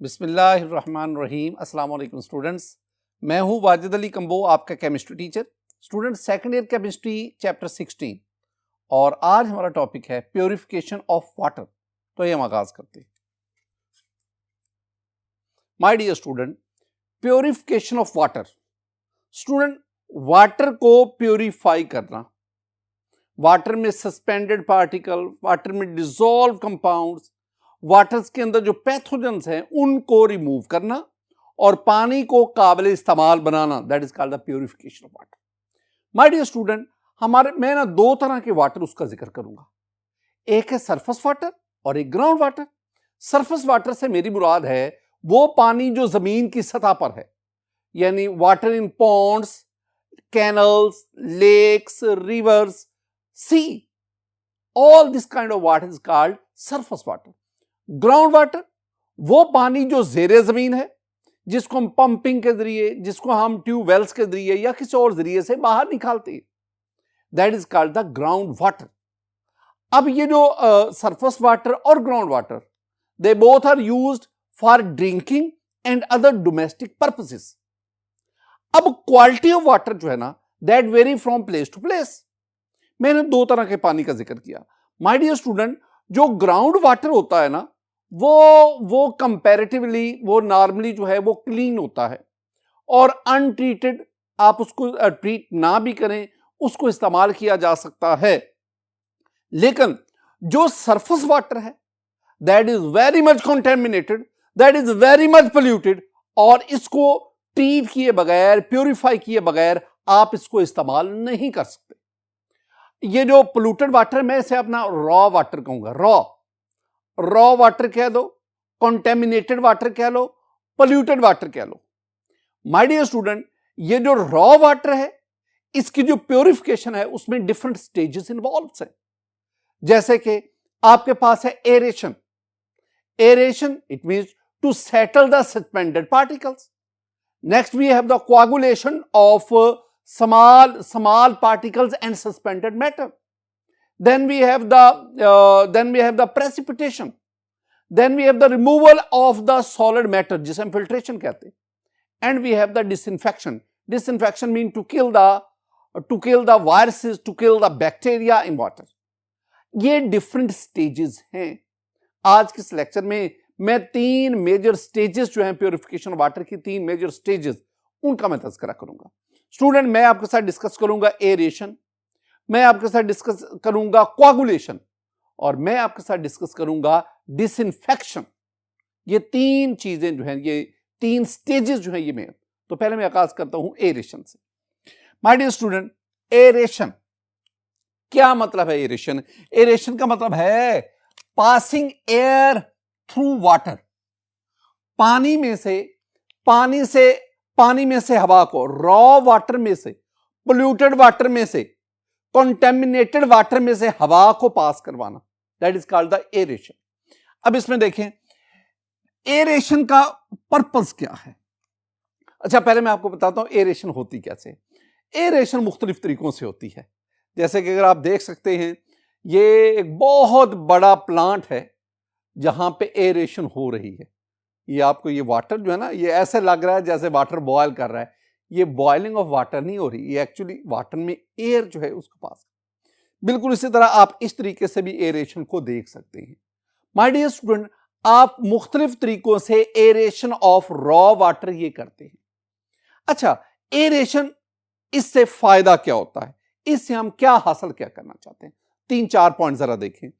बिस्मिल्लाहिर्रहमानिर्रहीम। अस्सलाम वालेकुम स्टूडेंट्स, मैं हूं वाजिद अली कंबो, आपका chemistry teacher. Student, second year chemistry chapter 16 और आज हमारा टॉपिक है प्योरिफिकेशन ऑफ वाटर। तो ये हम आगाज करते हैं। My dear student, purification of water. Student, water को प्योरीफाई करना, वाटर में सस्पेंडेड पार्टिकल, वाटर में डिसॉल्व कंपाउंड्स, वाटर्स के अंदर जो पैथोजेंस हैं उनको रिमूव करना और पानी को काबिल इस्तेमाल बनाना, that is called the purification of water. My dear student, मैं ना दो तरह के वाटर उसका जिक्र करूंगा, एक है सरफेस वाटर और एक ग्राउंड वाटर। सरफेस वाटर से मेरी मुराद है वो पानी जो जमीन की सतह पर है, यानी water in ponds, canals, lakes, rivers, sea, all this kind of water is called surface water. Ground water वो पानी जो जेरे जमीन है, जिसको हम पंपिंग के जरिए, जिसको हम ट्यूबवेल्स के जरिए या किसी और जरिए से बाहर निकालते हैं, that is called the ground water. अब ये जो सरफेस वाटर और ground water, they both are used for drinking and other domestic purposes. अब क्वालिटी ऑफ वाटर जो है ना, that very from place to place. मैंने दो तरह के पानी का जिक्र किया। माय डियर स्टूडेंट, जो ग्राउंड वाटर होता है ना, वो कंपैरेटिवली, वो नॉर्मली जो है वो क्लीन होता है और अनट्रीटेड, आप उसको ट्रीट ना भी करें, उसको इस्तेमाल किया जा सकता है। लेकिन जो सरफेस वाटर है, that is very much contaminated, that is very much polluted, और इसको ट्रीट किए बगैर, प्योरीफाई किए बगैर आप इसको इस्तेमाल नहीं कर सकते। ये जो पोल्यूटेड वाटर, मैं इसे अपना रॉ वाटर कहूंगा। रॉ वाटर कह दो, कंटेमिनेटेड वाटर कह लो, पोल्यूटेड वाटर कह लो। माय डियर स्टूडेंट, ये जो रॉ वाटर है, इसकी जो प्योरिफिकेशन है उसमें डिफरेंट स्टेजेस इन्वॉल्व हैं। जैसे कि आपके पास है aeration. Aeration it means to settle the suspended particles. Next we have the coagulation of small particles and suspended matter. Then we have the precipitation. Then we have the removal of the solid matter, जिसे हम filtration कहते हैं. And we have the disinfection. Disinfection means to kill the viruses, to kill the bacteria in water. ये different stages हैं। आज के lecture में मैं तीन मेजर स्टेजेस जो हैं प्योरिफिकेशन वाटर की, तीन मेजर स्टेजेस, उनका मैं तज़किरा करूंगा। स्टूडेंट, मैं आपके साथ डिस्कस करूंगा एरेशन, मैं आपके साथ डिस्कस करूंगा कोआगुलेशन, और मैं आपके साथ डिस्कस करूंगा डिसइंफेक्शन। ये तीन चीजें जो हैं, ये तीन स्टेजेस जो हैं, ये मैं तो पहले मैं आगाज करता हूं एरेशन से। माय डियर स्टूडेंट, एरेशन क्या मतलब है? एरेशन का मतलब है पासिंग एयर थ्रू वाटर। पानी में से हवा को, रॉ वाटर में से, पोल्यूटेड वाटर में से, कंटेमिनेटेड वाटर में से हवा को पास करवाना, that is called the aeration. अब इसमें देखें एरेशन का पर्पस क्या है। अच्छा, पहले मैं आपको बताता हूं एरेशन होती कैसे। एरेशन मुख्तलिफ तरीकों से होती है। जैसे कि अगर आप देख सकते हैं, ये एक बहुत बड़ा प्लांट है जहां पे एरेशन हो रही है। ये आपको ये वाटर जो है ना, ये ऐसे लग रहा है जैसे वाटर बॉयल कर रहा है। ये बॉइलिंग ऑफ वाटर नहीं हो रही, ये एक्चुअली वाटर में एयर जो है उसको पास। बिल्कुल इसी तरह आप इस तरीके से भी एरेशन को देख सकते हैं। माय डियर स्टूडेंट, आप मुख्तलिफ तरीकों से एरेशन ऑफ रॉ वाटर ये करते हैं। अच्छा, एरेशन, इससे फायदा क्या होता है, इससे हम क्या हासिल क्या करना चाहते हैं? तीन चार पॉइंट जरा देखें।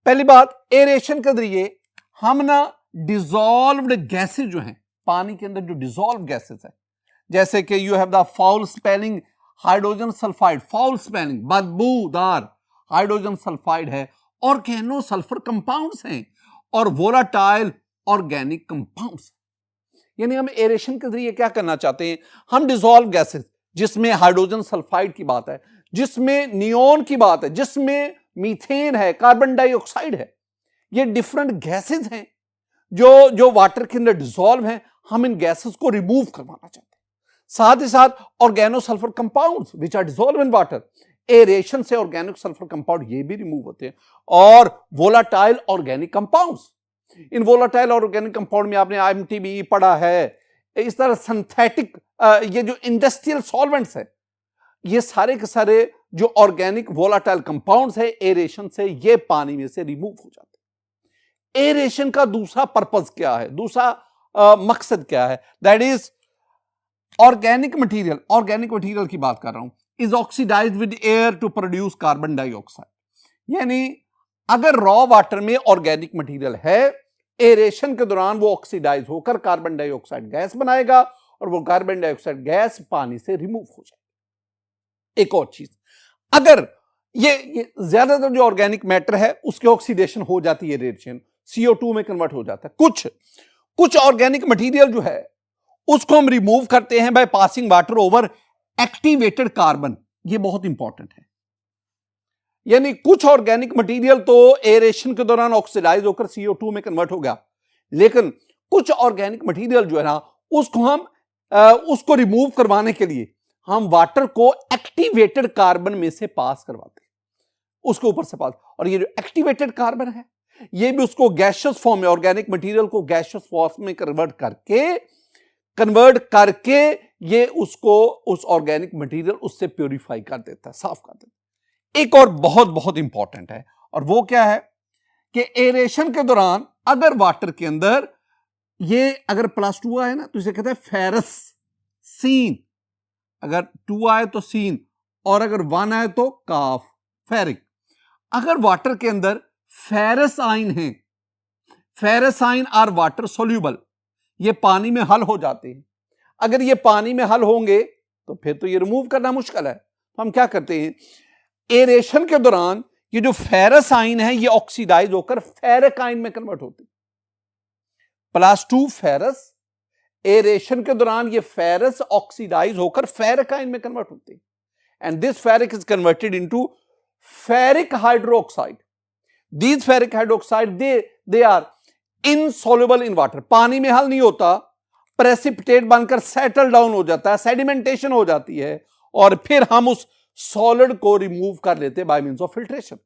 पहली बात, एरेशन के जरिए हम ना डिसॉल्व्ड गैसेज जो हैं, पानी के अंदर जो डिसॉल्व गैसेज है, जैसे कि you have the foul smelling hydrogen sulphide, foul smelling बदबूदार हाइड्रोजन सल्फाइड है, ऑर्गेनो सल्फर कंपाउंड्स हैं, और वोलाटाइल ऑर्गेनिक कंपाउंड्स। यानी हम एरेशन के जरिए क्या करना चाहते हैं, हम डिसॉल्व गैसेज, जिसमें हाइड्रोजन सल्फाइड की बात है, जिसमें नियोन की बात है, जिसमें मीथेन है, कार्बन डाइऑक्साइड है, ये डिफरेंट गैसेज हैं जो वाटर के अंदर डिसॉल्व हैं, हम इन गैसेस को रिमूव करवाना चाहते हैं। साथ ही साथ organo sulphur compounds which are dissolve in water, aeration से ऑर्गेनिक सल्फर कंपाउंड ये भी रिमूव होते हैं, और वोलाटाइल ऑर्गेनिक कंपाउंड्स। इन वोलाटाइल ऑर्गेनिक कंपाउंड में आपने IMTBE पढ़ा है, इस तरह सिंथेटिक ये जो इंडस्ट्रियल सॉल्वेंट्स है, ये सारे के सारे जो ऑर्गेनिक वोलाटाइल कंपाउंड्स है एरेशन से ये पानी में से रिमूव हो जाते हैं। एरेशन का दूसरा पर्पस क्या है, दूसरा मकसद क्या है? दैट इज ऑर्गेनिक मटेरियल की बात कर रहा हूं, is oxidised with air to produce carbon dioxide. यानी अगर रॉ वाटर में ऑर्गेनिक मटेरियल है, एरेशन के दौरान वो ऑक्सीडाइज होकर कार्बन डाइऑक्साइड गैस बनाएगा और वो कार्बन डाइऑक्साइड गैस पानी से रिमूव हो जाएगी। एक और चीज, अगर ये ज्यादातर जो ऑर्गेनिक मैटर है उसके ऑक्सीडेशन हो जाती है, एरेशन CO2 में कन्वर्ट हो जाता है। कुछ ऑर्गेनिक मटेरियल जो है उसको हम रिमूव करते हैं by passing water over activated carbon. ये बहुत इंपॉर्टेंट है। यानी कुछ ऑर्गेनिक मटेरियल तो एरेशन के दौरान ऑक्सीडाइज होकर CO2 में कन्वर्ट हो गया, लेकिन कुछ ऑर्गेनिक मटेरियल जो है ना उसको रिमूव करवाने के लिए हम वाटर को एक्टिवेटेड कार्बन में से पास करवाते हैं, उसके ऊपर से पास। और ये जो एक्टिवेटेड कार्बन है ये भी उसको गैसियस फॉर्म में, ऑर्गेनिक मटेरियल को गैसियस फॉर्म में कन्वर्ट करके ये उसको उस ऑर्गेनिक मटेरियल उससे प्योरीफाई कर देता है, साफ कर देता है। एक और बहुत बहुत इंपॉर्टेंट है, और वो क्या है कि एरेशन के दौरान अगर वाटर के अंदर ये अगर +2 आए ना तो इसे कहते हैं फेरस सीन। अगर 2 आए तो सीन, और अगर 1 आए तो काफ, फेरिक। अगर वाटर के अंदर फेरस आइन है, फेरस आइन आर वाटर सोल्यूबल, ये पानी में हल हो जाते हैं। अगर ये पानी में हल होंगे तो फिर तो ये रिमूव करना मुश्किल है। तो हम क्या करते हैं, एरेशन के दौरान ये जो फेरस आइन है ये ऑक्सीडाइज होकर फेरिक आइन में कन्वर्ट होती है। +2 फेरस, एरेशन के दौरान ये फेरस ऑक्सीडाइज होकर फेरिक आइन में कन्वर्ट होती है, and this ferric is converted into ferric hydroxide. These ferric hydroxide they are insoluble in water, पानी में हल नहीं होता, प्रेसिपिटेट बनकर सेटल डाउन हो जाता है, सेडिमेंटेशन हो जाती है, और फिर हम उस सॉलिड को रिमूव कर लेते हैं बाय मींस ऑफ फिल्ट्रेशन।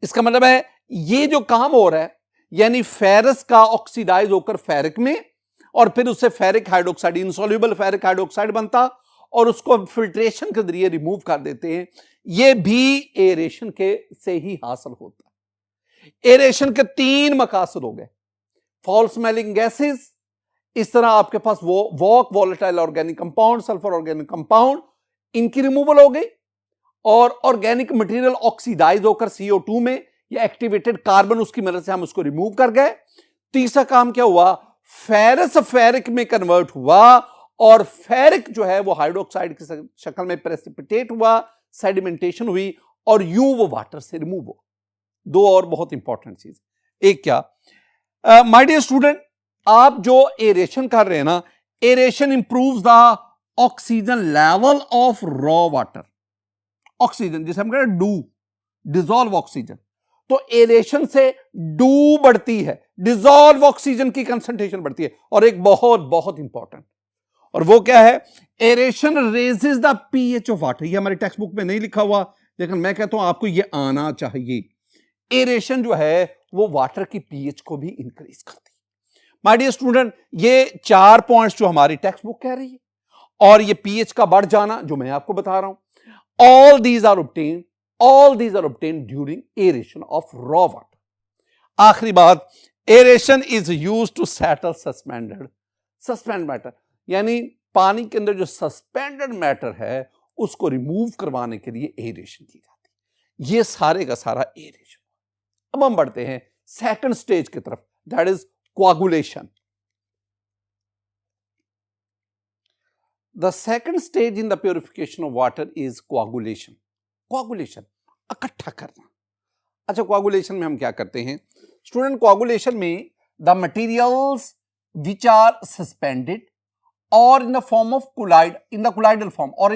इसका मतलब है ये जो काम हो रहा है, यानी फेरस का ऑक्सीडाइज होकर फेरिक में, और फिर उससे ferric hydroxide, insoluble ferric hydroxide बनता, और उसको हम फिल्ट्रेशन के जरिए रिमूव कर देते हैं। ये भी एरेशन के से ही हासिल होता है। एरेशन के 3 मकासद हो गए, फॉल स्मेलिंग गैसेस, इस तरह आपके पास VOC volatile organic compound, sulphur organic compound, इनकी रिमूवल हो गई, और ऑर्गेनिक मटेरियल ऑक्सीडाइज होकर CO2 में या एक्टिवेटेड कार्बन उसकी मदद से हम उसको रिमूव कर गए। तीसरा काम क्या हुआ, फेरस फेरिक में कन्वर्ट हुआ, और फेरिक जो है वो हाइड्रोक्साइड की शक्ल में प्रेसिपिटेट हुआ, सेडिमेंटेशन हुई, और यूं वो वाटर से रिमूव हो। 2 और बहुत इंपॉर्टेंट चीज, एक क्या, माय डियर स्टूडेंट, आप जो एरेशन कर रहे हैं ना, aeration improves the oxygen level of raw water. Oxygen जिसे हम कहते हैं डू, डिसॉल्व ऑक्सीजन, तो एरेशन से डू बढ़ती है, डिसॉल्व ऑक्सीजन की कंसंट्रेशन बढ़ती है। और एक बहुत बहुत इंपॉर्टेंट, और वो क्या है, aeration raises the pH of water. ये हमारे टेक्स्ट बुक में नहीं लिखा हुआ, लेकिन मैं कहता हूं आपको ये आना चाहिए। एरेशन जो है वो वाटर की pH को भी इंक्रीज करती है। माय डियर स्टूडेंट, ये 4 पॉइंट्स जो हमारी टेक्स्ट बुक कह रही है, और ये pH का बढ़ जाना जो मैं आपको बता रहा हूं, all these are obtained during aeration of raw water. आखिरी बात, aeration is used to settle suspended matter, यानी पानी के अंदर जो सस्पेंडेड मैटर है उसको रिमूव करवाने के लिए एरेशन की जाती है। ये सारे का सारा एरेशन। अब हम बढ़ते हैं सेकंड स्टेज की तरफ, that is coagulation. The second stage in the purification of water is coagulation. Coagulation, इकट्ठा करना। अच्छा, coagulation में हम क्या करते हैं स्टूडेंट? coagulation में the materials which are suspended or in the form of colloidal form or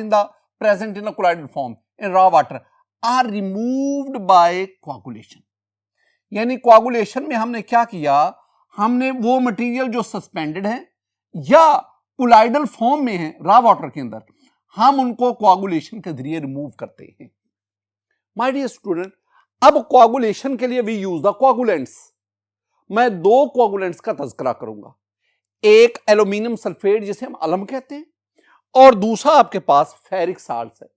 present in a colloidal form in raw water are removed by coagulation. यानी coagulation में हमने क्या किया, हमने वो मटेरियल जो सस्पेंडेड है या कोलाइडल फॉर्म में है रॉ वाटर के अंदर, हम उनको कोआगुलेशन के जरिए रिमूव करते हैं। माय डियर स्टूडेंट, अब कोआगुलेशन के लिए वी यूज द कोआगुलेंट्स, मैं दो कोएगुलेंट्स का तज़किरा करूंगा, एक एल्यूमिनियम सल्फेट जिसे हम अलम कहते हैं और दूसरा आपके पास फेरिक साल्ट है।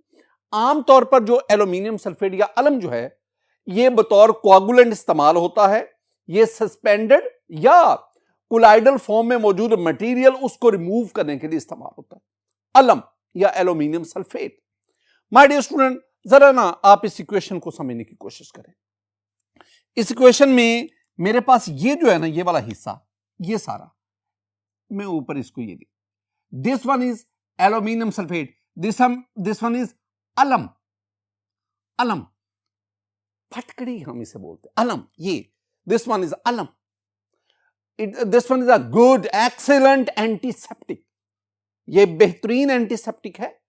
आमतौर पर जो एल्यूमिनियम सल्फेट या अलम जो है ये बतौर कोएगुलेंट इस्तेमाल होता है, ये सस्पेंडेड या कोलाइडल फॉर्म में मौजूद मटेरियल उसको रिमूव करने के लिए इस्तेमाल होता है, अलम या aluminium sulphate. My dear student, जरा ना आप इस इक्वेशन को समझने की कोशिश करें। इस इक्वेशन में मेरे पास ये जो है ना, ये वाला हिस्सा, ये सारा मैं ऊपर इसको ये दी, this one is aluminium sulphate, this one is alum, alum फटकड़ी हम इसे बोलते हैं, अलम, ये this one is alum, this one is a good excellent antiseptic, ये बेहतरीन एंटीसेप्टिक है।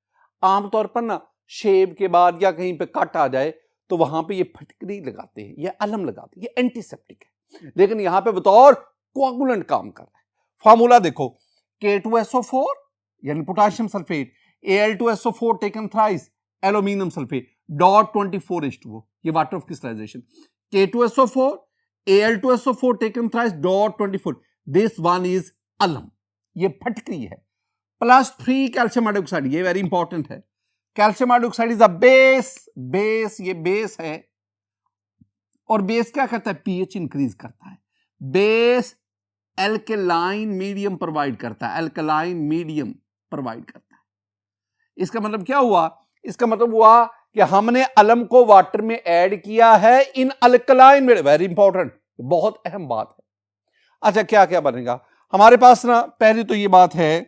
आमतौर पर ना शेव के बाद या कहीं पे कट आ जाए तो वहां पे ये फटकरी लगाते हैं, ये अलम लगाते हैं, ये एंटीसेप्टिक है, लेकिन यहां पे बतौर कोएगुलेंट काम कर रहा है। फार्मूला देखो, K2SO4 यानी potassium sulphate, Al2SO4 taken thrice aluminium sulphate, dot 24H2O, ये water of crystallisation, K2SO4 Al2SO4 taken thrice dot 24, this one is alum, ये फटकरी है, प्लस 3 कैल्शियम हाइड्रोक्साइड, ये वेरी इंपॉर्टेंट है, calcium hydroxide is a base, base ये base है, और base क्या करता है, पीएच इंक्रीज करता है, बेस एल्कलाइन मीडियम प्रोवाइड करता है, एल्कलाइन मीडियम प्रोवाइड करता है। इसका मतलब क्या हुआ, इसका मतलब हुआ कि हमने अलम को वाटर में ऐड किया है इन अल्कलाइन में, वेरी इंपॉर्टेंट, बहुत अहम बात है। अच्छा क्या क्या बनेगा हमारे पास ना, पहली तो ये बात है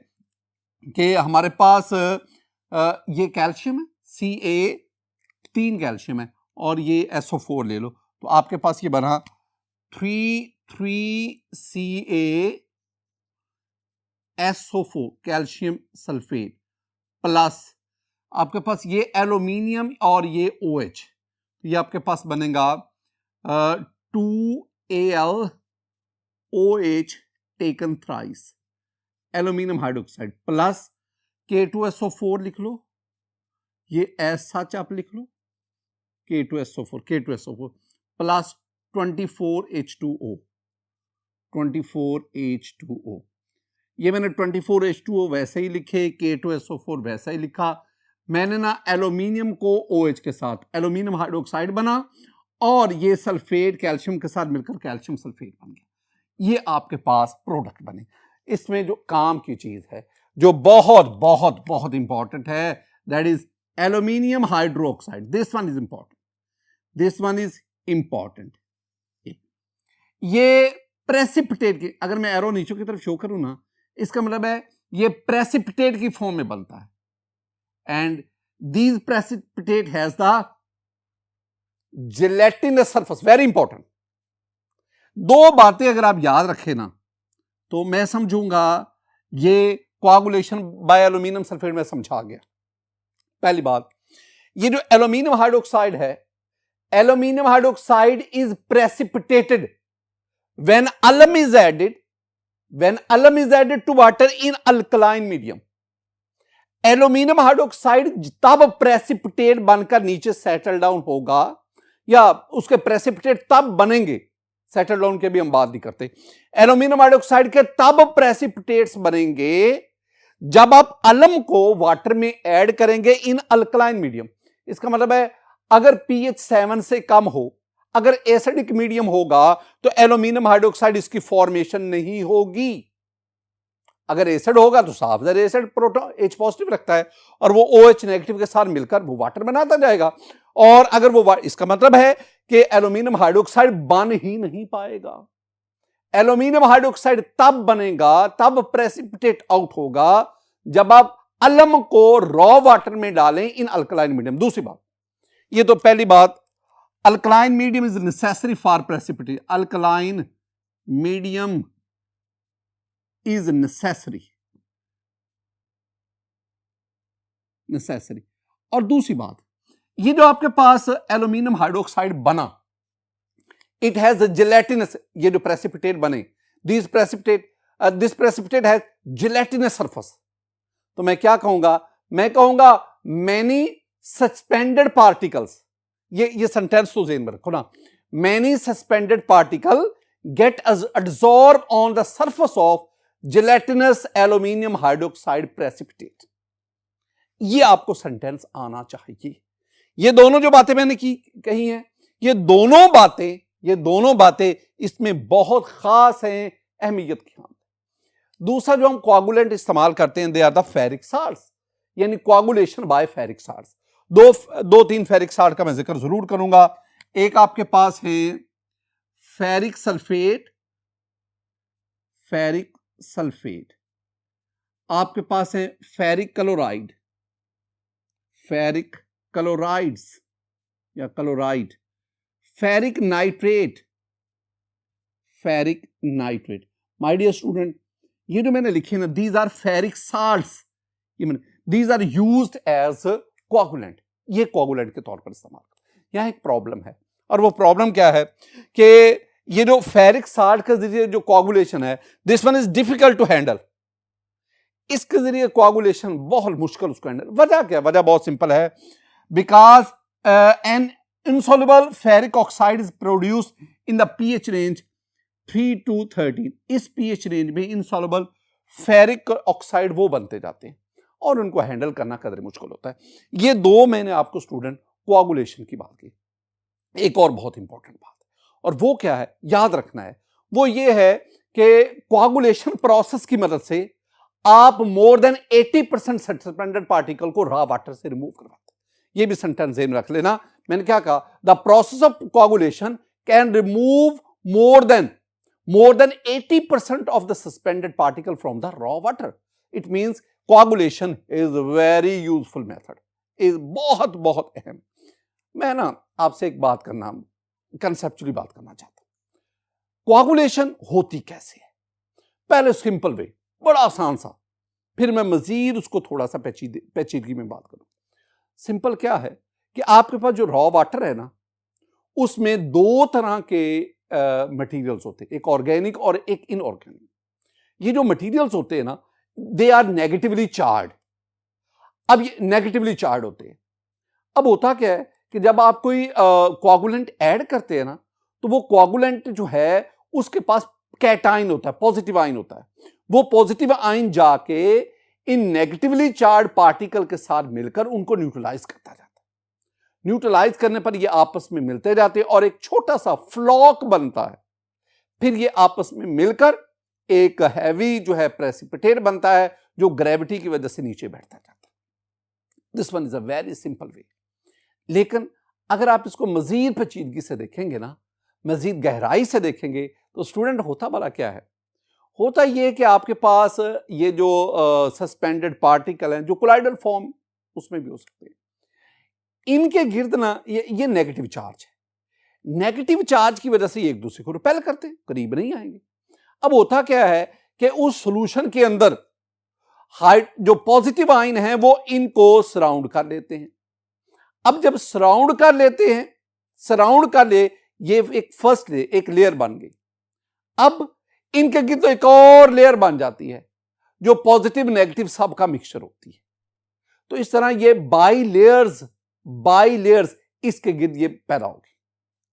कि हमारे पास ये कैल्शियम है, Ca 3 कैल्शियम है, और ये SO4 ले लो, तो आपके पास ये बना 3,3CaSO4 कैल्शियम सल्फेट, प्लस आपके पास ये एल्यूमिनियम और ये OH, ये आपके पास बनेगा 2AlOH taken thrice aluminium hydroxide, plus K2SO4 लिख लो, ये सच आप लिख लो, K2SO4 प्लस 24H2O, 24H2O, ये मैंने 24H2O वैसे ही लिखे, K2SO4 वैसा ही लिखा, मैंने ना एल्यूमिनियम को OH के साथ एल्यूमिनियम हाइड्रोक्साइड बना और ये सल्फेट कैल्शियम के साथ मिलकर कैल्शियम सल्फेट बन गया, ये आपके पास प्रोडक्ट बने। इसमें जो काम की चीज है जो बहुत बहुत बहुत इंपॉर्टेंट है, that is aluminium hydroxide, this one is important, this one is important. ये प्रेसिपिटेट की, अगर मैं एरो नीचे की तरफ शो करूं ना, इसका मतलब है ये प्रेसिपिटेट की फॉर्म में बनता है, and these precipitate has the gelatinous surface, very important. दो बातें अगर आप याद रखें ना तो मैं समझूंगा ये कोआगुलेशन बाय एल्यूमिनियम सल्फेट में समझा गया। पहली बात, ये जो एल्यूमिनियम हाइड्रोक्साइड है, aluminium hydroxide is precipitated when alum is added to water in alkaline medium। Aluminium hydroxide तब प्रेसिपिटेट बनकर नीचे सेटल डाउन होगा, या उसके प्रेसिपिटेट तब बनेंगे, सेटल डाउन के भी हम बात नहीं करते, एल्यूमिनियम हाइड्रोक्साइड के तब प्रेसिपिटेट्स बनेंगे जब आप अलम को वाटर में ऐड करेंगे इन अल्कलाइन मीडियम। इसका मतलब है अगर pH 7 से कम हो, अगर एसिडिक मीडियम होगा तो एल्यूमिनियम हाइड्रोक्साइड इसकी फॉर्मेशन नहीं होगी। अगर एसिड होगा तो साफ ज़ाहिर एसिड प्रोटॉन H पॉजिटिव रखता है और वो OH नेगेटिव के साथ मिलकर वो वाटर बनाता जाएगा, और अगर वो इसका मतलब है कि एल्यूमिनियम हाइड्रोक्साइड बन ही नहीं पाएगा। एल्यूमिनियम हाइड्रोक्साइड तब बनेगा, तब प्रेसिपिटेट आउट होगा जब आप अलम को रॉ वाटर में डालें इन अल्कलाइन मीडियम। दूसरी बात, ये तो पहली बात, alkaline medium is necessary for precipitation, alkaline medium is necessary। और दूसरी बात, ये जो आपके पास एल्यूमिनियम हाइड्रोक्साइड बना, इट हैज जेलेटिनस, ये जो प्रेसिपिटेट बने, this precipitate has gelatinous surface. तो मैं क्या कहूंगा, मैं कहूंगा मैनी सस्पेंडेड पार्टिकल्स, ये सेंटेंस तो ज़हन में रखो ना, many suspended particle get adsorbed on the surface of gelatinous aluminium hydroxide precipitate. ये आपको सेंटेंस आना चाहिए। ये दोनों जो बातें मैंने कही हैं, ये दोनों बातें इसमें बहुत खास हैं, अहमियत की हम। दूसरा जो हम कोआगुलेंट इस्तेमाल करते हैं, they are the ferric salts, यानी कोआगुलेशन बाय फेरिक साल्ट्स। दो तीन फेरिक साल्ट का मैं जिक्र जरूर करूंगा। एक आपके पास है फेरिक सल्फेट, आपके पास है फेरिक क्लोराइड्स या chloride, ferric nitrate. My dear student, ये जो मैंने लिखे ना, these are ferric salts, these are used as coagulant, ये कोआगुलेंट के तौर पर इस्तेमाल। यहां एक प्रॉब्लम है, और वो प्रॉब्लम क्या है कि ये जो फेरिक साल्ट के जरिए जो कोआगुलेशन है, this one is difficult to handle. इसके जरिए कोआगुलेशन बहुत मुश्किल उसको हैंडल। वजह क्या है? वजह बहुत सिंपल है, because an insoluble ferric oxide is produced in the pH range 3 to 13। इस pH रेंज में insoluble ferric oxide वो बनते जाते हैं और उनको हैंडल करना कदर मुश्किल होता है। ये दो मैंने आपको स्टूडेंट कोआगुलेशन की बात की। एक और बहुत इंपॉर्टेंट बात, और वो क्या है, याद रखना है, वो ये है कि कोआगुलेशन प्रोसेस की मदद से आप मोर देन 80% सस्पेंडेड पार्टिकल को रॉ वाटर से रिमूव करवाते हैं। ये भी सेंटेंस ध्यान रख लेना। मैंने क्या कहा? The process of coagulation can remove more than 80% of the suspended particle from the raw water. It means coagulation is very useful method, is बहुत बहुत अहम। मैं ना आपसे एक बात करना, कंसेप्चुअली बात करना चाहता हूं। कोआगुलेशन होती कैसे है? पहले सिंपल वे, बड़ा आसान सा, फिर मैं मजीद उसको थोड़ा सा पेचीदगी में बात करूं। सिंपल क्या है कि आपके पास जो रॉ वाटर है ना, उसमें दो तरह के मटेरियल्स होते हैं, एक ऑर्गेनिक और एक इनऑर्गेनिक। ये जो मटेरियल्स होते हैं ना, दे आर नेगेटिवली चार्ज। अब ये नेगेटिवली चार्ज होते हैं। अब होता क्या है कि जब आप कोई कोआगुलेंट ऐड करते हैं ना, तो वो कोआगुलेंट जो है उसके पास कैटाइन होता है, पॉजिटिव आयन होता है। वो पॉजिटिव आयन जाके इन नेगेटिवली चार्ज पार्टिकल के साथ मिलकर उनको न्यूट्रलाइज करता जाता है। न्यूट्रलाइज करने पर ये आपस में मिलते जाते हैं और एक छोटा सा फ्लॉक बनता है। फिर ये आपस में मिलकर एक हैवी जो है प्रेसिपिटेट बनता है, जो ग्रेविटी की वजह से नीचे बैठता जाता है। This one is a very simple way. लेकिन अगर आप इसको मजीद पेचीदगी से देखेंगे ना, मजीद गहराई से देखेंगे, तो स्टूडेंट होता भला क्या है? होता ये कि आपके पास ये जो सस्पेंडेड पार्टिकल हैं, जो कोलाइडल फॉर्म उसमें भी हो सकते हैं, इनके गिर्द ना ये नेगेटिव चार्ज है। नेगेटिव चार्ज की वजह से ये एक दूसरे को रिपेल करते हैं, करीब नहीं आएंगे। अब होता क्या है कि उस सॉल्यूशन के अंदर जो पॉजिटिव आयन है वो इनको सराउंड कर लेते हैं। अब जब सराउंड कर ले, ये एक फर्स्ट एक लेयर बन गई। अब इनके गिर्द तो एक और लेयर बन जाती है, जो पॉजिटिव नेगेटिव सब का मिक्सचर होती है। तो इस तरह ये बाई लेयर्स इसके गिर्द ये पैदा होगी।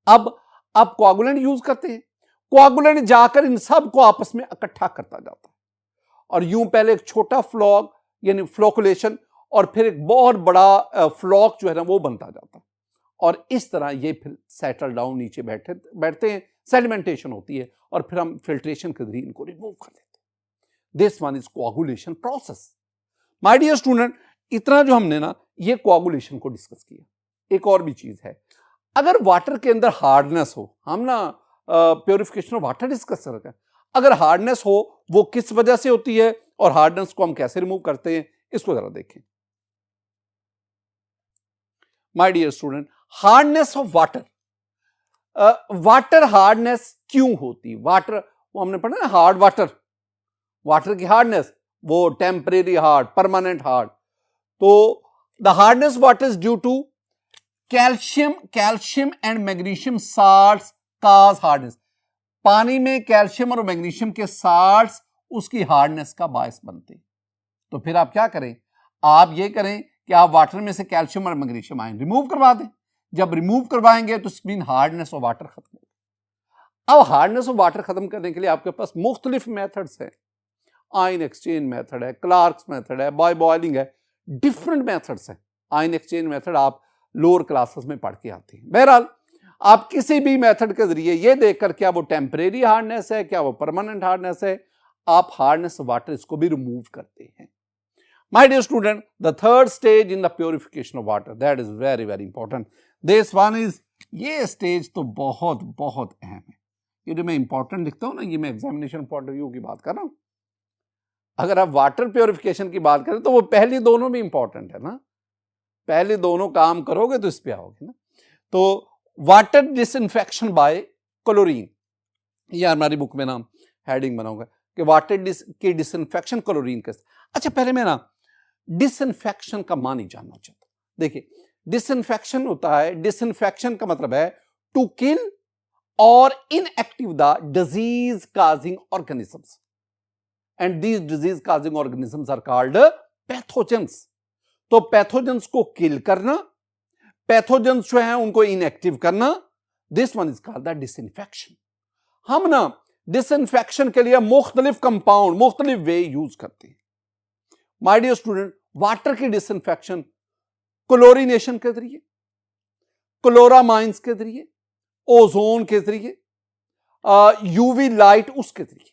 अब आप कोआगुलेंट यूज करते हैं, कोआगुलेंट जाकर इन सब को आपस में इकट्ठा करता जाता है, और यूं पहले एक छोटा फ्लॉक यानी फ्लोकुलेशन, और फिर एक बहुत बड़ा फ्लॉक जो है ना वो बनता जाता है, और इस तरह ये फिर सेटल डाउन नीचे बैठते हैं, सेडिमेंटेशन होती है, और फिर हम फिल्ट्रेशन के जरिए इनको रिमूव कर लेते हैं। This one is coagulation process. My dear student, इतना जो हमने ना ये कोआगुलेशन को डिस्कस किया। एक और भी चीज है, अगर वाटर के अंदर हार्डनेस हो, हम ना प्योरिफिकेशन ऑफ वाटर डिस्कस कर रहे हैं, अगर हार्डनेस हो वो किस वजह से होती है और हार्डनेस को हम कैसे रिमूव करते हैं, इसको जरा देखें। My dear student, hardness of water, water hardness क्यों होती? वाटर, वो हमने पढ़ा ना, हार्ड वाटर की हार्डनेस, वो टेम्परेरी हार्ड, परमानेंट हार्ड। तो the hardness water is due to calcium and magnesium salts cause hardness. पानी में कैल्शियम और मैग्नीशियम के साल्ट्स उसकी हार्डनेस का बायस बनते हैं। तो फिर आप क्या करें? आप ये करें कि आप वाटर में से कैल्शियम और मैग्नीशियम आयन रिमूव करवा दें। जब रिमूव करवाएंगे तो मीन हार्डनेस ऑफ वाटर खत्म होगी। अब हार्डनेस ऑफ वाटर खत्म करने के लिए आपके पास मुख्तलिफ मेथड्स हैं, आयन एक्सचेंज मेथड है, क्लार्क्स मेथड है, बाय बॉइलिंग है, डिफरेंट मेथड्स हैं। आयन एक्सचेंज मेथड आप लोअर क्लासेस में पढ़ के आते हैं। बहरहाल आप किसी भी मेथड के जरिए ये देखकर क्या वो टेम्परेरी हार्डनेस है, क्या वो परमानेंट हार्डनेस है, आप हार्डनेस ऑफ वाटर इसको भी रिमूव करते हैं। My dear student, the third stage in the purification of water, that is very very important. This one is, ये स्टेज तो बहुत बहुत अहम है। ये जो मैं इंपॉर्टेंट लिखता हूं ना, ये मैं एग्जामिनेशन पॉइंट ऑफ व्यू की बात कर रहा हूं। अगर आप वाटर प्योरिफिकेशन की बात करें तो वो पहली दोनों भी इंपॉर्टेंट है ना, पहले दोनों काम करोगे तो इस पे आओगे ना। तो वाटर डिसइंफेक्शन बाय क्लोरीन, ये हमारी बुक में ना हेडिंग बनाऊंगा कि वाटर की डिसइंफेक्शन क्लोरीन के। अच्छा पहले मैं ना डिसइंफेक्शन का मानी जानना चाहता हूं। देखिए डिसइंफेक्शन होता है, डिसइंफेक्शन का मतलब है टू किल और inactive the disease causing organisms, and these disease causing organisms are called pathogens. तो पैथोजेंस को किल करना, पैथोजेंस जो है उनको इनएक्टिव करना, this one is called the disinfection. हम ना डिसइंफेक्शन के लिए मुख्तलिफ कंपाउंड, मुख्तलिफ वे यूज करते हैं। माय डियर स्टूडेंट, वाटर की डिसइंफेक्शन क्लोरीनेशन के जरिए, क्लोरामाइंस के जरिए, ओजोन के जरिए, यूवी लाइट उसके जरिए,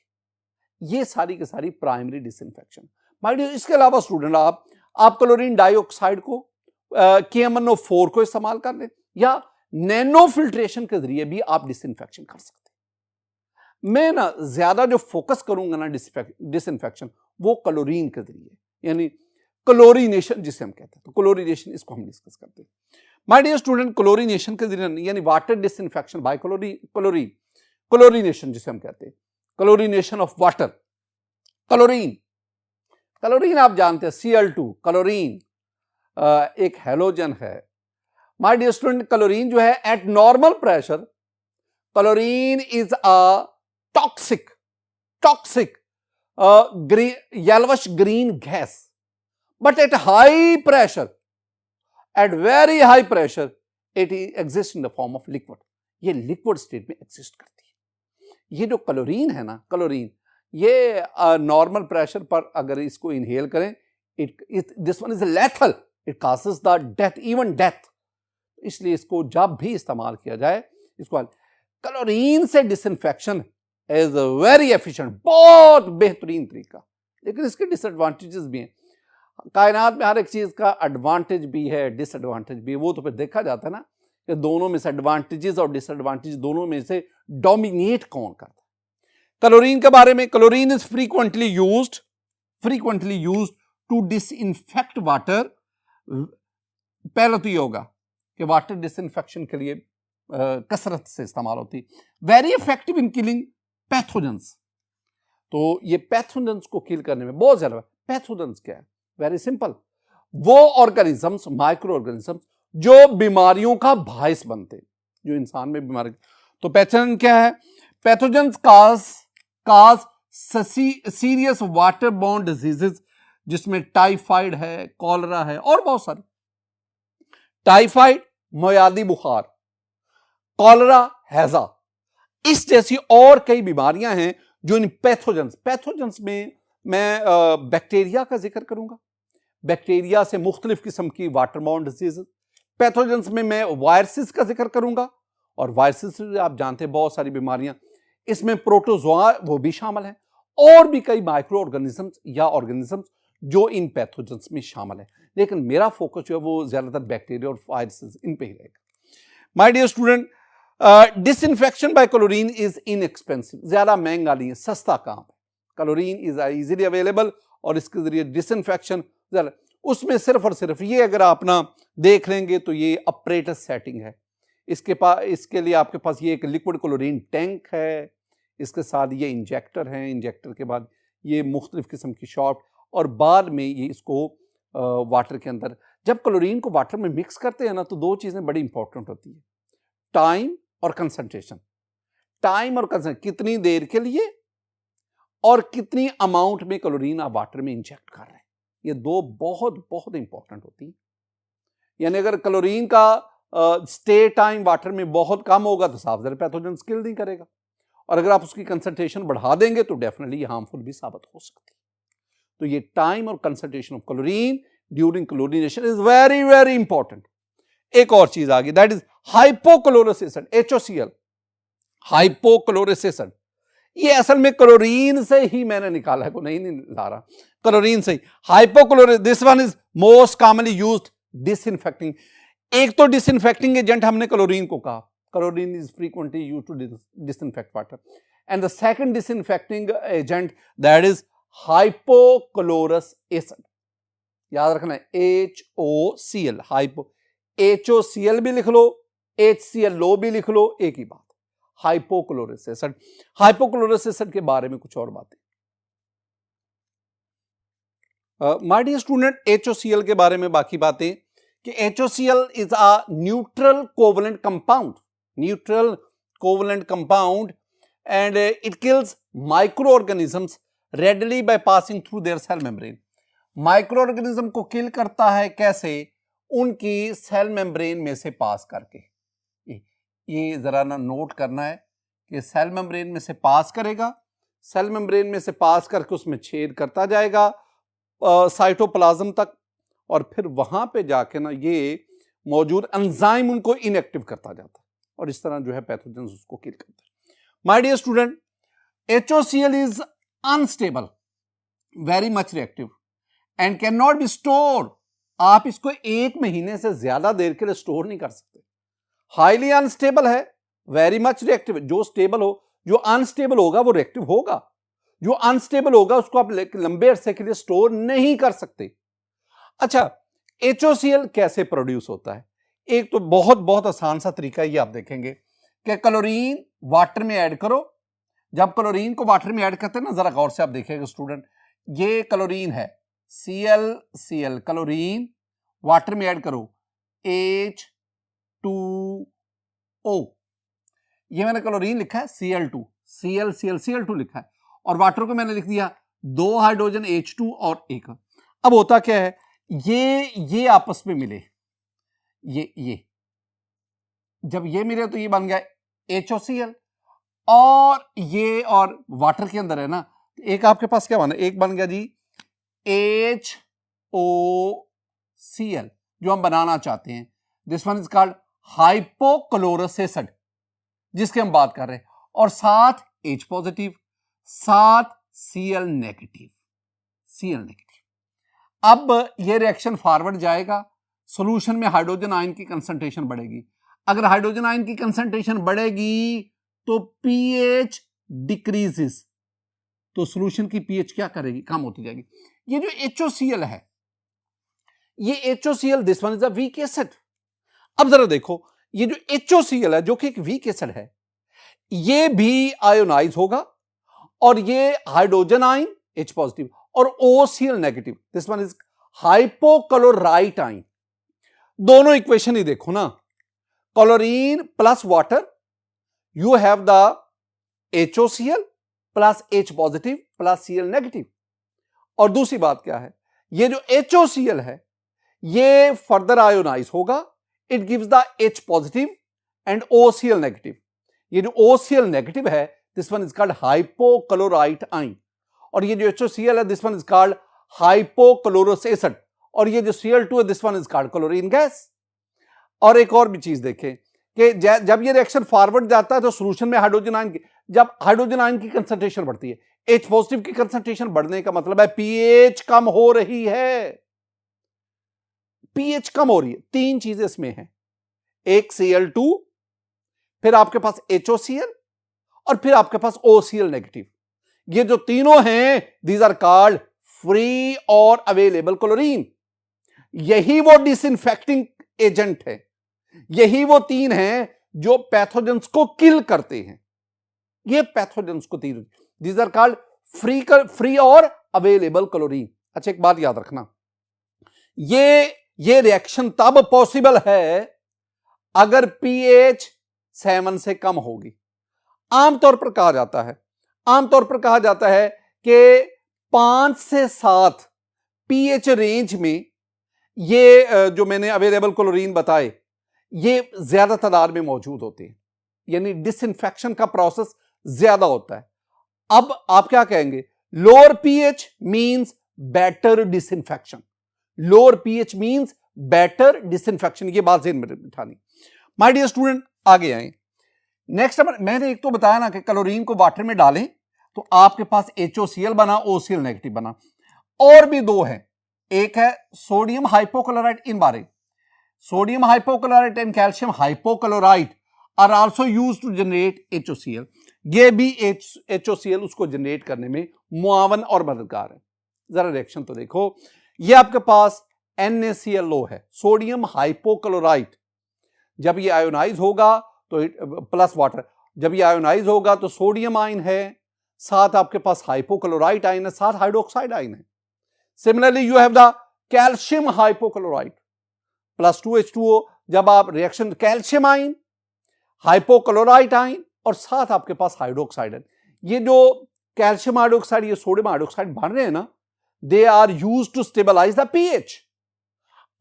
ये सारी की सारी प्राइमरी डिसइंफेक्शन। माय डियर, इसके अलावा स्टूडेंट आप क्लोरीन डाइऑक्साइड को KMnO4 को इस्तेमाल कर लें, या नैनो फिल्ट्रेशन के जरिए भी आप डिसइंफेक्शन कर सकते हैं। मैं ना ज्यादा जो फोकस करूंगा ना डिसइंफेक्शन, वो क्लोरीन के जरिए, यानी क्लोरीनेशन जिसे हम कहते हैं। तो क्लोरीनेशन इसको हम डिस्कस करते हैं। माय डियर स्टूडेंट, क्लोरीनेशन के जरिए यानी water disinfection by chlorine, chlorination जिसे हम कहते हैं, क्लोरीनेशन ऑफ वाटर। क्लोरीन आप जानते हैं Cl2, क्लोरीन एक हैलोजन है। माय डियर स्टूडेंट, क्लोरीन जो है at normal pressure, chlorine is a toxic yellowish green gas, but at high pressure, at very high pressure, it exist in the form of liquid. ये liquid state में exist करती है। ये जो chlorine है ना, क्लोरीन ये नॉर्मल प्रेशर पर अगर इसको इनहेल करें, this one is lethal, it causes the death, even death. इसलिए इसको जब भी इस्तेमाल किया जाए, इसको क्लोरीन से डिसइंफेक्शन इज वेरी एफिशिएंट, बहुत बेहतरीन तरीका। लेकिन इसके डिसएडवांटेजेस भी हैं। कायनात में हर एक चीज का एडवांटेज भी है, डिसएडवांटेज भी है। वो तो फिर देखा जाता है ना कि दोनों में से एडवांटेजेस और डिसएडवांटेज दोनों में से डोमिनेट कौन करता है। क्लोरीन के बारे में, chlorine is frequently used to disinfect water. पहले तो ये होगा कि वाटर डिसइंफेक्शन के लिए कसरत से इस्तेमाल होती है। Very effective in killing pathogens. तो ये पैथोजेंस को किल करने में बहुत ज्यादा। पैथोजेंस क्या है? वेरी सिंपल, वो ऑर्गेनिजम्स, माइक्रो ऑर्गेनिजम्स जो बीमारियों का बायस बनते, जो इंसान में बीमारी। तो पैथोजन क्या है? पैथोजेंस काज सीरियस वाटर बोर्न डिजीजेस, जिसमें टाइफाइड है, कॉलरा है और बहुत सारे। टाइफाइड मुयादी बुखार, कॉलरा, हैजा, इस जैसी और कई बीमारियां हैं जो इन पैथोजेंस में मैं बैक्टीरिया का जिक्र करूंगा। बैक्टीरिया से मुख्तलिफ किस्म की वाटरबॉर्न डिजीज। पैथोजेंस में मैं वायरसेस का जिक्र करूंगा, और वायरसेस आप जानते हैं बहुत सारी बीमारियां, इसमें प्रोटोजोआ वो भी शामिल है, और भी कई माइक्रो ऑर्गेनिजम्स या ऑर्गेनिजम्स जो इन पैथोजेंस में शामिल है। लेकिन मेरा फोकस जो है वो ज्यादातर बैक्टीरिया और वायरसेस इन पे ही रहेगा। My dear student, disinfection by chlorine is inexpensive, ज्यादा महंगा नहीं है, सस्ता काम है। क्लोरीन इज इजीली अवेलेबल, और इसके जरिए डिसइंफेक्शन ज्यादा। उसमें सिर्फ और सिर्फ ये अगर आप ना देख लेंगे तो ये अपरेटस सेटिंग है। इसके लिए आपके पास ये एक लिक्विड क्लोरीन टैंक है, इसके साथ ये इंजेक्टर है, इंजेक्टर के बाद ये मुख्तलिफ किस्म की शॉट, और बाद में ये इसको वाटर के अंदर, जब क्लोरीन को वाटर में मिक्स करते हैं ना, तो दो चीजें बड़ी इंपॉर्टेंट होती है, टाइम और कंसंट्रेशन। टाइम और कंसंट्रेशन, कितनी देर के लिए और कितनी अमाउंट में क्लोरीन आप वाटर में इंजेक्ट कर रहे हैं, ये दो बहुत बहुत इंपॉर्टेंट होती है। यानी अगर क्लोरीन का स्टे टाइम वाटर में बहुत कम होगा तो साफ ज़रा पैथोजेंस किल नहीं करेगा, और अगर आप उसकी कंसंट्रेशन बढ़ा देंगे तो डेफिनेटली हार्मफुल भी साबित हो सकती है। तो ये टाइम और concentration of chlorine during chlorination is very very important. एक और चीज आ गई, that is hypochlorous acid, HOCl, hypochlorous acid. ये असल में क्लोरीन से ही मैंने निकाला है, को नहीं ला रहा, क्लोरीन से ही। Hypochlorous, this one is most commonly used disinfecting. एक तो डिसइंफेक्टिंग एजेंट हमने क्लोरीन को कहा, chlorine is frequently used to disinfect water, and the second disinfecting agent that is hypochlorous acid. याद रखना है HOCl, हाइपो, HOCl भी लिख लो, HClO भी लिख लो, एक ही बात, हाइपोक्लोरस एसिड। हाइपोक्लोरस एसिड के बारे में कुछ और बातें। माय डियर स्टूडेंट, HOCl के बारे में बाकी बातें कि HOCl is a neutral covalent compound, neutral covalent compound, and it kills micro organisms readily by passing through their cell membrane. Micro organism को किल करता है कैसे? उनकी सेल मेम्ब्रेन में से पास करके। ये जरा ना नोट करना है कि सेल मेम्ब्रेन में से पास करेगा, सेल मेम्ब्रेन में से पास करके उसमें छेद करता जाएगा साइटोप्लाज्म तक, और फिर वहां पे जाके ना ये मौजूद एंजाइम उनको इनएक्टिव करता जाता है और इस तरह जो है पैथोजेंस उसको किल करता है। My dear student, HOCl is unstable, very much reactive and can not be store. आप इसको 1 महीने से ज्यादा देर के लिए स्टोर नहीं कर सकते। हाईली अनस्टेबल है, वेरी मच रिएक्टिव। जो स्टेबल हो, जो अनस्टेबल होगा वो रिएक्टिव होगा, जो अनस्टेबल होगा उसको आप लंबे अरसे के लिए स्टोर नहीं कर सकते। अच्छा, HOCl कैसे प्रोड्यूस होता है? एक तो बहुत बहुत आसान सा तरीका ये आप देखेंगे कि क्लोरीन वाटर में ऐड करो। जब क्लोरीन को वाटर में ऐड करते हैं ना, जरा गौर से आप देखिएगा स्टूडेंट, ये क्लोरीन है Cl क्लोरीन, वाटर में ऐड करो H2O, ये मैंने क्लोरीन लिखा है Cl2, Cl2 लिखा है, और वाटर को मैंने लिख दिया 2 हाइड्रोजन H2 और 1। अब होता क्या है, ये आपस में मिले, ये जब ये मिले तो ये बन गया HOCl, और ये और वाटर के अंदर है ना, एक आपके पास क्या बना, एक बन गया जी HOCl जो हम बनाना चाहते हैं। This one is called hypochlorous acid जिसके हम बात कर रहे हैं, और साथ H पॉजिटिव, साथ Cl नेगेटिव, Cl नेगेटिव। अब ये रिएक्शन फॉरवर्ड जाएगा, सॉल्यूशन में हाइड्रोजन आयन की कंसंट्रेशन बढ़ेगी। अगर हाइड्रोजन आयन की कंसंट्रेशन बढ़ेगी तो pH डिक्रीजेस, तो सॉल्यूशन की pH क्या करेगी, कम होती जाएगी। ये जो HOCl है, ये HOCl, this one is a weak acid. अब जरा देखो, ये जो HOCl है जो कि एक वीक एसिड है, ये भी आयोनाइज होगा, और ये हाइड्रोजन आयन H पॉजिटिव और OCl negative, this one is hypochlorite ion. दोनों इक्वेशन ही देखो ना, chlorine plus water, you have the HOCl plus H positive plus Cl negative. और दूसरी बात क्या है, ये जो HOCl है ये फर्दर आयोनाइज होगा, it gives the H positive and OCl negative. ये जो OCl नेगेटिव है, this one is called hypochlorite ion, और ये जो HOCl है, this one is called hypochlorous acid, और ये जो Cl2 है, this one is called chlorine gas. और एक और भी चीज देखें कि जब ये रिएक्शन फॉरवर्ड जाता है तो सॉल्यूशन में हाइड्रोजन आयन की, जब हाइड्रोजन आयन की कंसंट्रेशन बढ़ती है, H पॉजिटिव की कंसंट्रेशन बढ़ने का मतलब है pH कम हो रही है, pH कम हो रही है। 3 चीजें इसमें हैं, एक Cl2, फिर आपके पास HOCl, और फिर आपके पास OCl नेगेटिव। ये जो तीनों हैं, दीज आर कॉल्ड फ्री और अवेलेबल क्लोरीन। यही वो डिसइंफेक्टिंग एजेंट है, यही वो 3 हैं जो पैथोजेंस को किल करते हैं। ये पैथोजेंस को 3, दीज आर कॉल्ड फ्री और अवेलेबल क्लोरीन। अच्छा, एक बात याद रखना, ये रिएक्शन तब पॉसिबल है अगर pH 7 से कम होगी। आमतौर पर कहा जाता है कि 5 से 7 pH रेंज में ये जो मैंने अवेलेबल क्लोरीन बताए, ये ज्यादा तादाद में मौजूद होते हैं, यानी डिसइंफेक्शन का प्रोसेस ज्यादा होता है। अब आप क्या कहेंगे, lower pH means better disinfection, lower pH means better disinfection, ये बात ज़हन में बिठानी। माय डियर स्टूडेंट, आगे आए। नेक्स्ट मैंने एक तो बताया ना कि क्लोरीन को वाटर में डालें तो आपके पास HOCl बना, OCl नेगेटिव बना। और भी दो है, एक है सोडियम हाइपोक्लोराइट इन बारे, sodium hypochlorite and calcium hypochlorite are also used to generate HOCl। ये भी HOCl उसको जनरेट करने में मुआवन और मददगार है। जरा रिएक्शन तो देखो, ये आपके पास NaClO है, सोडियम हाइपोक्लोराइट। जब ये आयोनाइज होगा तो प्लस वाटर, जब ये आयोनाइज होगा तो सोडियम आयन है, साथ आपके पास हाइपोक्लोराइट आयन है, साथ हाइड्रोक्साइड आयन है। Similarly you have the calcium hypochlorite plus 2H2O। जब आप reaction calcium ion, hypochlorite ion और साथ आपके पास हाइड्रोक्साइड आयन, ये जो कैल्शियम हाइड्रोक्साइड, ये सोडियम हाइड्रोक्साइड बन रहे हैं ना, they are used to stabilize the pH.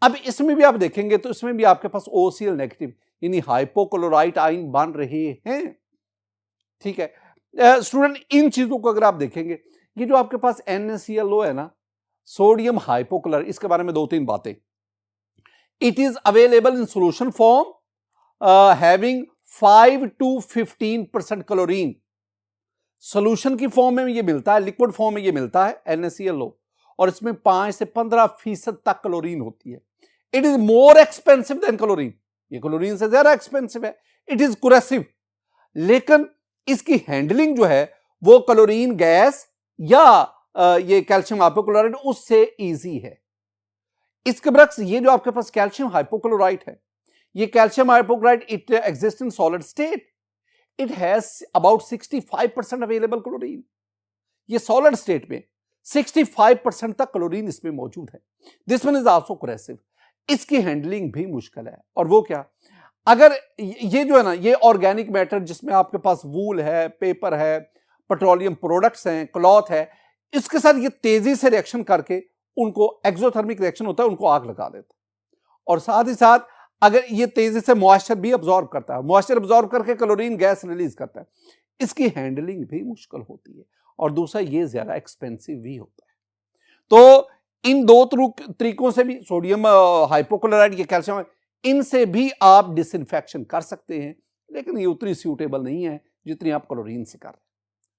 अब इसमें भी आप देखेंगे तो इसमें भी आपके पास OCl नेगेटिव यानी हाइपोक्लोराइट आयन बन रहे हैं। ठीक है स्टूडेंट, इन चीजों को अगर आप देखेंगे, ये जो आपके पास NaClO है ना, सोडियम हाइपोक्लोराइट, इसके बारे में दो तीन बातें। It is available in solution form having 5 to 15% chlorine. Solution की फॉर्म में ये मिलता है, लिक्विड फॉर्म में ये मिलता है NaClO, और इसमें 5 से 15% तक क्लोरीन होती है। It is more expensive than chlorine, ये क्लोरीन से ज्यादा एक्सपेंसिव है। इट इज कुरेसिव, लेकिन इसकी हैंडलिंग जो है वो क्लोरीन गैस या ये कैल्शियम हाइपोक्लोराइट उससे इजी है। इसके बरक्स ये जो आपके पास कैल्शियम हाइपोक्लोराइट है, ये calcium hypochlorite it exist in solid state, it has about 65% available chlorine. ये सॉलिड स्टेट में 65% तक क्लोरीन इसमें मौजूद है। दिस वन इज आल्सो कुरेसिव, इसकी हैंडलिंग भी मुश्किल है। और वो क्या, अगर ये जो है ना, ये ऑर्गेनिक मैटर जिसमें आपके पास वूल है, पेपर है, पेट्रोलियम प्रोडक्ट्स हैं, क्लॉथ है, इसके साथ ये तेजी से रिएक्शन करके उनको एक्सोथर्मिक रिएक्शन होता है, उनको आग लगा देता है। और साथ ही साथ अगर ये तेजी से मॉइस्चर भी अब्सॉर्ब करता है, मॉइस्चर अब्सॉर्ब करके क्लोरीन गैस रिलीज करता है, इसकी हैंडलिंग भी मुश्किल होती है। और दूसरा ये ज्यादा एक्सपेंसिव भी होता है। तो इन दो तरीकों से भी, सोडियम हाइपोक्लोराइट, ये कैल्शियम, इनसे भी आप डिसइंफेक्शन कर सकते हैं, लेकिन ये उतनी सूटेबल नहीं है जितनी आप क्लोरीन से कर रहे हैं।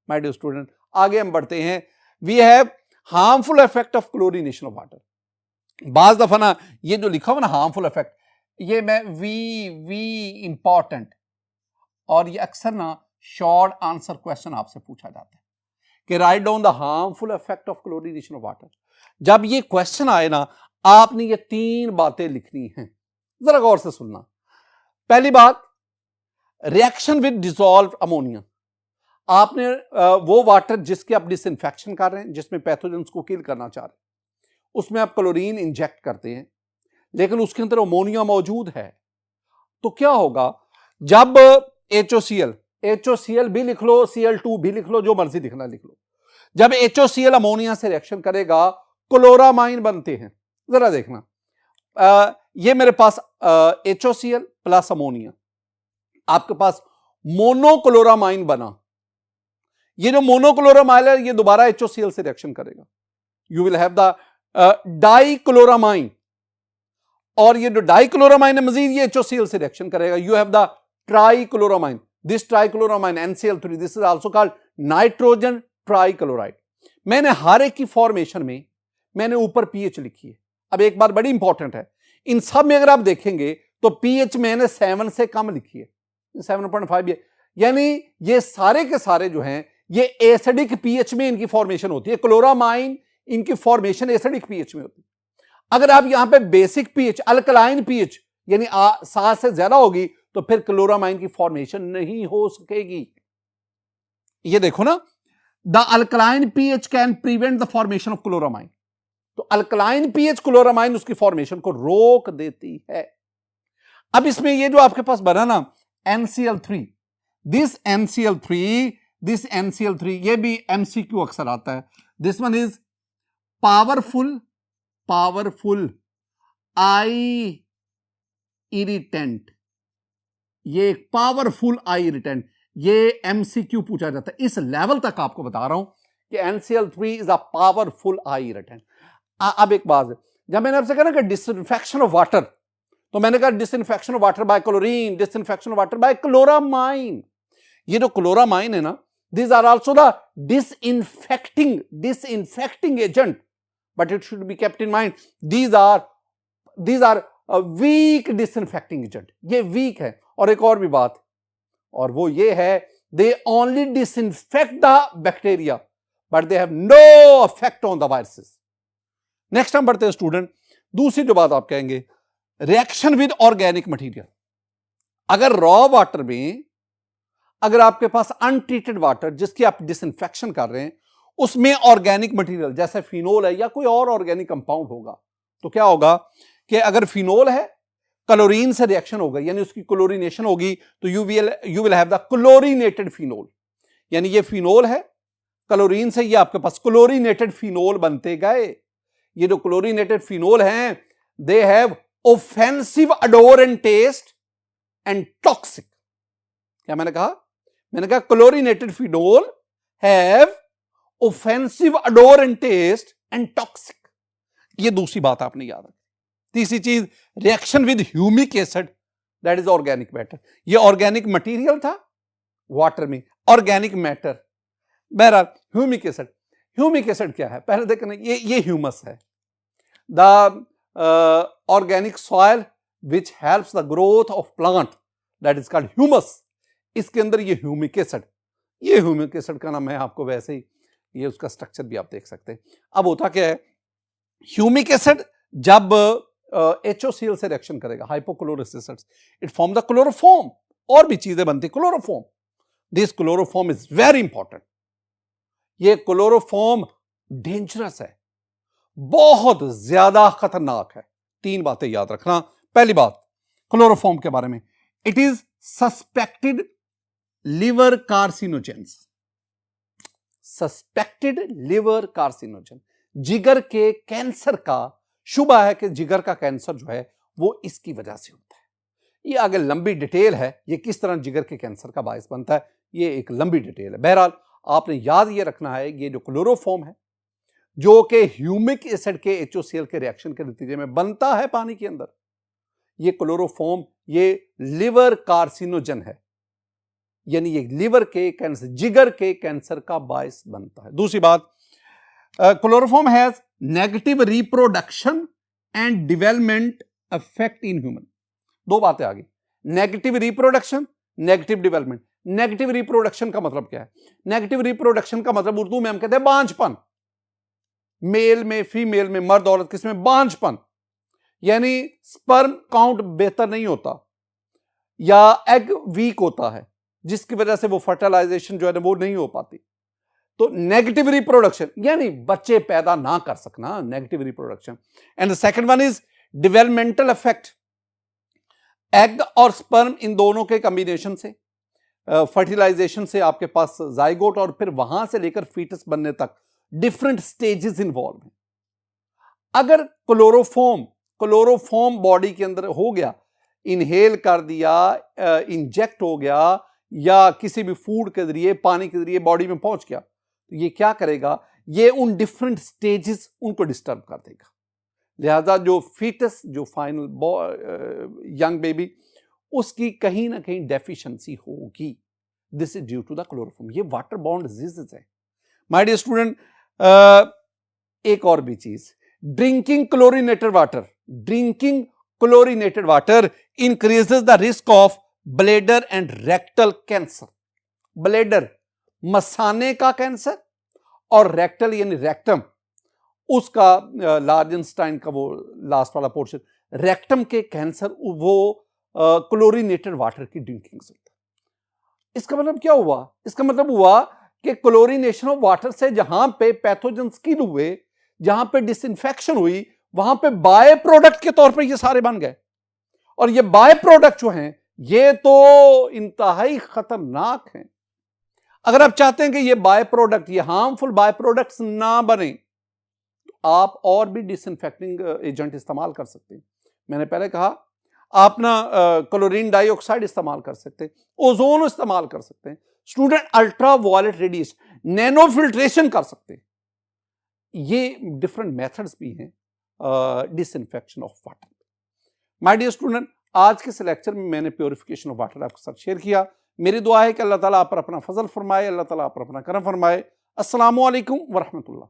माय डियर स्टूडेंट, आगे हम बढ़ते हैं। We have harmful effect of chlorination of water. बाज दफा ना ये जो लिखा हुआ ना हार्मफुल इफेक्ट, ये मैं वी इंपॉर्टेंट, और ये अक्सर ना शॉर्ट आंसर क्वेश्चन आपसे पूछा जाता है कि write down the harmful effect of chlorination of water. जब ये क्वेश्चन आए ना, आपने ये 3 बातें लिखनी हैं, जरा गौर से सुनना। पहली बात, रिएक्शन विद डिसॉल्व अमोनिया। आपने वो वाटर जिसके आप डिसइंफेक्शन कर रहे हैं, जिसमें पैथोजेंस को किल करना चाह रहे हैं, उसमें आप क्लोरीन इंजेक्ट करते हैं, लेकिन उसके अंदर अमोनिया मौजूद है। तो क्या होगा, जब HOCl भी लिख लो, Cl2 भी लिख लो, जो मर्जी लिखना लिख लो, जब HOCl अमोनिया से रिएक्शन करेगा, क्लोरामाइन बनते हैं। जरा देखना, ये मेरे पास HOCl प्लस अमोनिया, आपके पास मोनोक्लोरामाइन बना। ये जो मोनोक्लोरामाइन है, ये दोबारा HOCl से रिएक्शन करेगा, यू विल हैव द डाइक्लोरामाइन। और ये जो डाइक्लोरामाइन है मजीद ये HOCl से रिएक्शन करेगा, you have the trichloramine. This trichloramine NCl3, this is also called nitrogen trichloride. मैंने हर एक की फॉर्मेशन में मैंने ऊपर पीएच लिखी है। अब एक बात बड़ी इंपॉर्टेंट है, इन सब में अगर आप देखेंगे तो पीएच मैंने 7 से कम लिखी है, 7.5 है, यानी ये सारे के सारे जो हैं ये एसिडिक पीएच में इनकी फॉर्मेशन होती है। क्लोरामाइन इनकी फॉर्मेशन एसिडिक पीएच में होती है। अगर आप यहां पे बेसिक पीएच, अल्कलाइन पीएच यानी 7 से ज्यादा होगी तो फिर क्लोरामाइन की फॉर्मेशन नहीं हो सकेगी। ये देखो ना, the alkaline pH can prevent the formation of chloramine. तो अल्कलाइन पीएच क्लोरामाइन उसकी फॉर्मेशन को रोक देती है। अब इसमें ये जो आपके पास बना ना NCl3, दिस NCl3 ये भी MCQ अक्सर आता है। This one is powerful I irritant. ये एक पावरफुल आई इरिटेंट, ये MCQ पूछा जाता है। इस लेवल तक आपको बता रहा हूं कि NCl3 is a powerful I irritant. अब एक बात है, जब मैंने आपसे कहा ना कि डिसइंफेक्शन ऑफ वाटर, तो मैंने कहा disinfection of water bye chlorine, disinfection of water bye chloramine. ये जो क्लोरामाइन है ना, these are also the disinfecting agent, but it should be kept in mind these are a weak disinfecting agent। ये weak है। और एक और भी बात, और वो ये है, they only disinfect the bacteria but they have no effect on the viruses। Next हम बढ़ते हैं स्टूडेंट, दूसरी जो बात आप कहेंगे, रिएक्शन विद ऑर्गेनिक मटेरियल। अगर रॉ वाटर में, अगर आपके पास अनट्रीटेड वाटर जिसकी आप डिसइंफेक्शन कर रहे हैं, उसमें ऑर्गेनिक मटेरियल जैसे फिनोल है या कोई और ऑर्गेनिक कंपाउंड होगा, तो क्या होगा कि अगर फिनोल है, क्लोरीन से रिएक्शन होगा, यानी उसकी क्लोरीनेशन होगी, तो you will have the chlorinated phenol. यानी ये फिनोल है, क्लोरीन से ये आपके पास क्लोरीनेटेड फिनोल बनते गए। ये जो क्लोरीनेटेड फिनोल हैं, they have offensive odour and taste and toxic. क्या मैंने कहा? मैंने कहा chlorinated phenol have offensive odour and taste and toxic. ये दूसरी बात आपने याद रखी। तीसरी चीज, reaction with humic acid, that is organic matter. ये ऑर्गेनिक मटेरियल था वाटर में, ऑर्गेनिक मैटर। बहरहाल ह्यूमिक एसिड, ह्यूमिक एसिड क्या है पहले देखना, ये ह्यूमस है, the organic soil which helps the growth of plant, that is called humus. इसके अंदर ये ह्यूमिक एसिड, ये ह्यूमिक एसिड का नाम है, आपको वैसे ही ये उसका स्ट्रक्चर भी आप देख सकते हैं। अब होता क्या है, ह्यूमिक एसिड जब HOCl से रिएक्शन करेगा, hypochlorous acids, it form the chloroform. और भी चीजें बनती, chloroform. This chloroform is very important. ये क्लोरोफॉर्म डेंजरस है, बहुत ज्यादा खतरनाक है। तीन बातें याद रखना। पहली बात क्लोरोफॉर्म के बारे में, it is suspected liver carcinogens. Suspected liver carcinogen, जिगर के कैंसर का शुबा है कि जिगर का कैंसर जो है वो इसकी वजह से होता है। ये आगे लंबी डिटेल है, ये किस तरह जिगर के कैंसर का बायस बनता है, ये एक लंबी डिटेल है। बहरहाल आपने याद ये रखना है, ये जो क्लोरोफॉर्म है जो कि ह्यूमिक एसिड के HOCl के रिएक्शन के नतीजे में बनता है पानी के अंदर, ये क्लोरोफॉर्म ये लिवर कार्सिनोजन है, यानी ये लिवर के कैंसर, जिगर के कैंसर का बायस बनता है। दूसरी बात, chloroform has negative reproduction and development effect in human. दो बातें आ गई, negative reproduction, negative development. Negative reproduction का मतलब क्या है? नेगेटिव रिप्रोडक्शन का मतलब उर्दू में हम कहते हैं बांझपन। मेल में, फीमेल में, मर्द औरत किसमें? बांझपन, यानी स्पर्म काउंट बेहतर नहीं होता या एग वीक होता है, जिसकी वजह से वो फर्टिलाइजेशन जो है वो नहीं हो पाती। तो नेगेटिव रिप्रोडक्शन यानी बच्चे पैदा ना कर सकना, negative reproduction. And the second one is developmental effect. Egg और स्पर्म इन दोनों के कॉम्बिनेशन से, फर्टिलाइजेशन से आपके पास जाइगोट और फिर वहां से लेकर फीटस बनने तक डिफरेंट स्टेजेस इन्वॉल्व हैं। अगर क्लोरोफॉर्म बॉडी के अंदर हो गया, इनहेल कर दिया, इंजेक्ट हो गया या किसी भी फूड के जरिए, पानी के जरिए बॉडी में पहुंच गया, तो ये क्या करेगा? ये उन डिफरेंट स्टेजेस उनको डिस्टर्ब कर देगा। लिहाजा जो फीटस, जो फाइनल यंग बेबी, उसकी कहीं ना कहीं डेफिशिएंसी होगी। This is due to the chloroform. ये वाटर बॉर्न डिजीजेस है माय डियर स्टूडेंट। एक और भी चीज, drinking chlorinated water increases the risk of bladder and rectal cancer. Bladder मसाने का कैंसर और रेक्टल यानी रेक्टम, उसका लार्जेंस्टाइन का वो लास्ट वाला पोर्शन, रेक्टम के कैंसर वो क्लोरीनेटेड वाटर की ड्रिंकिंग से होता है। इसका मतलब क्या हुआ? इसका मतलब हुआ कि क्लोरीनेशन ऑफ वाटर से जहां पे पैथोजेंस किल हुए, जहां पे डिसइंफेक्शन हुई, वहां पे बाय प्रोडक्ट के तौर पे ये सारे बन गए। और ये बाय प्रोडक्ट जो हैं ये तो इंतहाई खतरनाक हैं। अगर आप चाहते हैं कि ये बाय प्रोडक्ट, ये हार्मफुल बाय प्रोडक्ट्स ना बने, तो आप और भी डिसइंफेक्टिंग एजेंट इस्तेमाल कर सकते हैं। मैंने पहले कहा आप ना क्लोरीन डाइऑक्साइड इस्तेमाल कर सकते हैं, ओजोन इस्तेमाल कर सकते हैं student, ultra violet radiation, nano filtration कर सकते हैं। ये डिफरेंट मेथड्स भी हैं disinfection of water. My dear student, आज के इस लेक्चर में मैंने प्योरिफिकेशन ऑफ वाटर आपके साथ शेयर किया। मेरी दुआ है कि अल्लाह ताला आप पर अपना फजल फरमाए, अल्लाह ताला आप पर अपना करम फरमाए। अस्सलामु अलैकुम व रहमतुल्लाह।